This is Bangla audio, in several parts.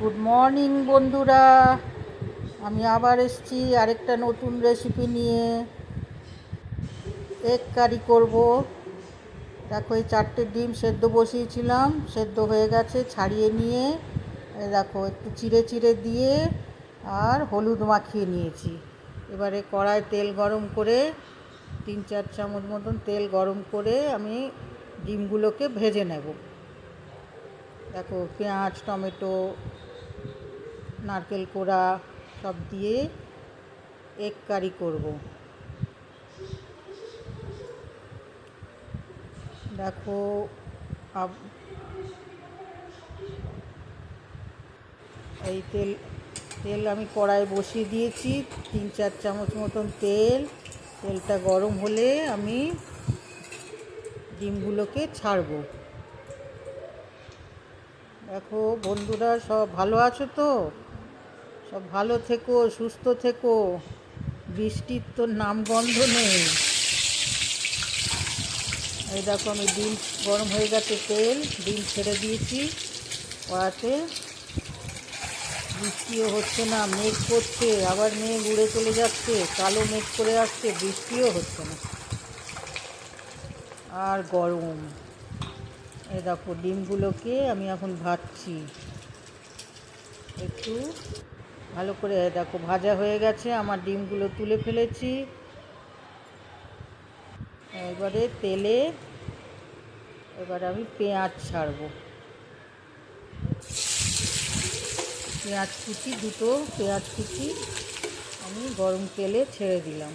গুড মর্নিং বন্ধুরা, আমি আবার এসেছি আরেকটা নতুন রেসিপি নিয়ে। এগ কারি করব। দেখো, এই 4টে ডিম সেদ্ধ বসিয়েছিলাম, সেদ্ধ হয়ে গেছে, ছাড়িয়ে নিয়ে দেখো একটু চিড়ে চিড়ে দিয়ে আর হলুদ মাখিয়ে নিয়েছি। এবারে কড়ায় তেল গরম করে 3-4 চামচ মতন তেল গরম করে আমি ডিমগুলোকে ভেজে নেব। দেখো, পেঁয়াজ, টমেটো, নারকেল কোড়া সব দিয়ে এগ কারি করব। দেখো, এই তেল আমি কড়াই বসিয়ে দিয়েছি, 3-4 চামচ মতন তেলটা গরম হলে আমি ডিমগুলোকে ছাড়বো। দেখো বন্ধুরা, সব ভালো আছো তো? সব ভালো থেকো, সুস্থ থেকো। বৃষ্টির তো নামগন্ধ নেই। এই দেখো, আমি ডিম গরম হয়ে গেছে, ডিম ছেড়ে দিয়েছি কড়াতে। বৃষ্টিও হচ্ছে না, মেঘ করছে, আবার মেঘ উড়ে চলে যাচ্ছে, কালো মেঘ করে আসছে, বৃষ্টিও হচ্ছে না, আর গরম। এই দেখো, ডিমগুলোকে আমি এখন ভাজছি একটু ভালো করে। দেখো, ভাজা হয়ে গেছে, আমার ডিমগুলো তুলে ফেলেছি। এবার আমি পেঁয়াজ ছাড়বো। দুটো পেঁয়াজ কুচি আমি গরম তেলে ছেড়ে দিলাম।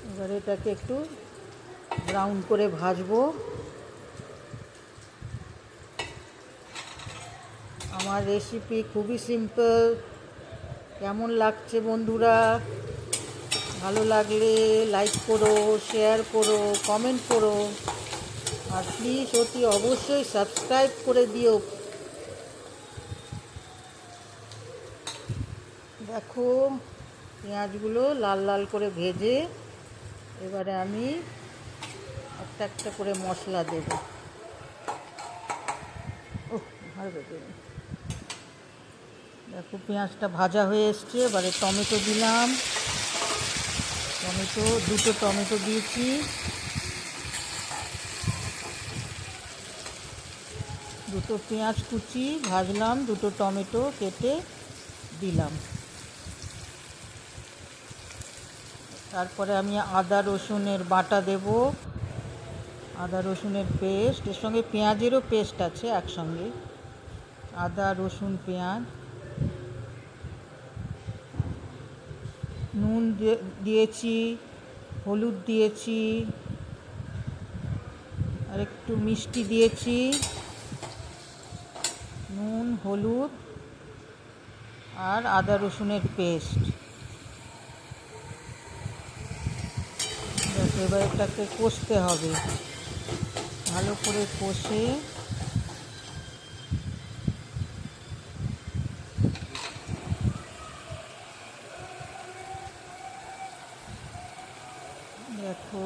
এবার এটাকে একটু ব্রাউন করে ভাজবো। আমার রেসিপি খুবই সিম্পল। কেমন লাগছে বন্ধুরা? ভালো লাগলে লাইক করো, শেয়ার করো, কমেন্ট করো, আর প্লিজ অতি অবশ্যই সাবস্ক্রাইব করে দিও। দেখো, পেঁয়াজগুলো লাল লাল করে ভেজে এবারে আমি একটা একটা করে মশলা দেব। দেখো, পেঁয়াজটা ভাজা হয়ে এসছে। এবারে টমেটো দিলাম, দুটো টমেটো দিয়েছি। দুটো পেঁয়াজ কুচি ভাজলাম, দুটো টমেটো কেটে দিলাম। তারপরে আমি আদা রসুনের বাটা দেব, আদা রসুনের পেস্ট, এর সঙ্গে পেঁয়াজেরও পেস্ট আছে একসঙ্গে। আদা রসুন পেঁয়াজ, নুন দিয়েছি, হলুদ দিয়েছি, আর একটু মিষ্টি দিয়েছি। নুন, হলুদ আর আদা রসুনের পেস্ট। এবার এটাকে কষতে হবে, ভালো করে কষে দেখো,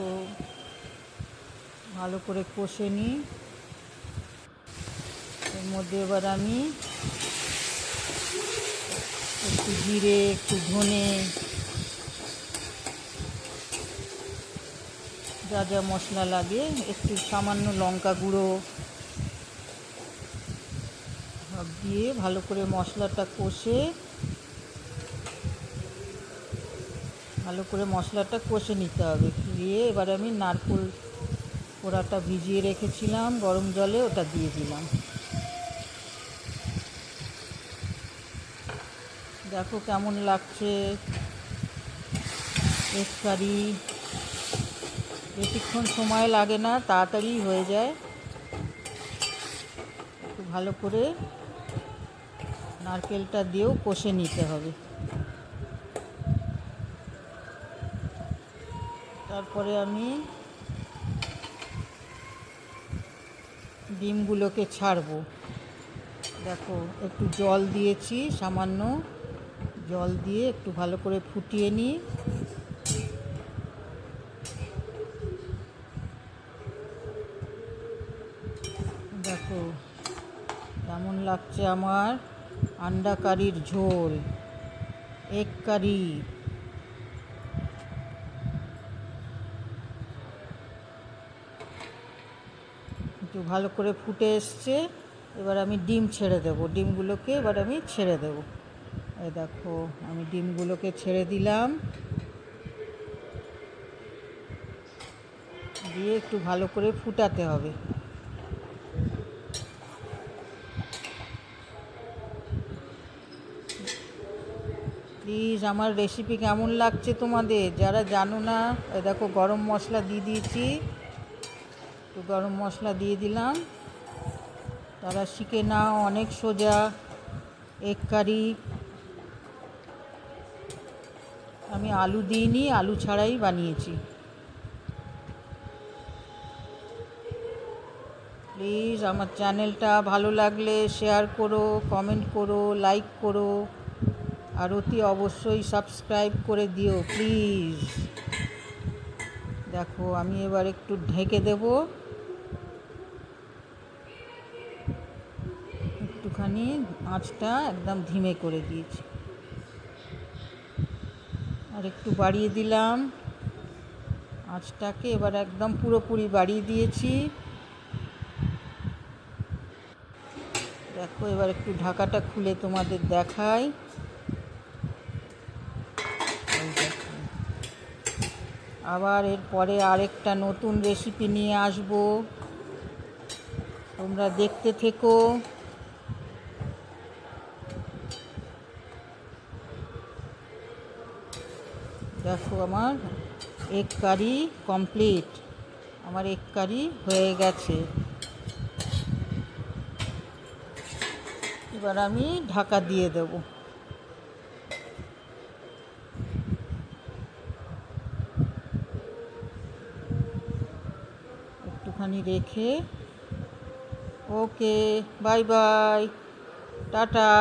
ভালো করে কষে নিই। এর মধ্যে এবার আমি একটু জিরে, একটু ধনে, যা যা মশলা লাগে, একটু সামান্য লঙ্কা গুঁড়ো সব দিয়ে ভালো করে মশলাটা কষে নিতে হবে। দিয়ে এবার আমি নারকেল কোড়াটা ভিজিয়ে রেখেছিলাম গরম জলে, ওটা দিয়ে দিলাম। দেখো কেমন লাগছে এগ কারি। বেশিক্ষণ সময় লাগে না, তাড়াতাড়ি হয়ে যায়। একটু ভালো করে নারকেলটা দিয়েও কষে নিতে হবে। তারপরে আমি ডিমগুলোকে ছাড়বো। দেখো, একটু জল দিয়েছি, সামান্য জল দিয়ে একটু ভালো করে ফুটিয়ে নিই। দেখো কেমন লাগছে আমার আন্ডা কারির ঝোল, এগ কারি। একটু ভালো করে ফুটে এসছে। এবার আমি ডিম ছেড়ে দেবো, ডিমগুলোকে এবার আমি ছেড়ে দেবো। এই দেখো আমি ডিমগুলোকে ছেড়ে দিলাম, দিয়ে একটু ভালো করে ফুটাতে হবে। প্লিজ আমার রেসিপি কেমন লাগছে তোমাদের, যারা জানো না, এই দেখো গরম মশলা দিয়ে দিয়েছি, একটু গরম মশলা দিয়ে দিলাম। তারা শিখে নাও, অনেক সোজা এগ কারি। আমি আলু দিইনি, আলু ছাড়াই বানিয়েছি। প্লিজ আমার চ্যানেলটা ভালো লাগলে শেয়ার করো, কমেন্ট করো, লাইক করো, আর অতি অবশ্যই সাবস্ক্রাইব করে দিও প্লিজ। দেখো আমি এবার একটু ঢেকে দেব, একটুখানি আঁচটা একদম ধিমে করে দিয়েছি, আর একটু বাড়িয়ে দিলাম আঁচটাকে, এবার একদম পুরোপুরি বাড়িয়ে দিয়েছি। দেখো এবার একটু ঢাকাটা খুলে তোমাদের দেখাই। আবার এরপরে আরেকটা নতুন রেসিপি নিয়ে আসবো, তোমরা দেখতে থেকো। দেখো আমার এগ কারি কমপ্লিট, আমার এগ কারি হয়ে গেছে। এবার আমি ঢাকা দিয়ে দেব। একটুখানি রেখে, ওকে বাই বাই, টাটা।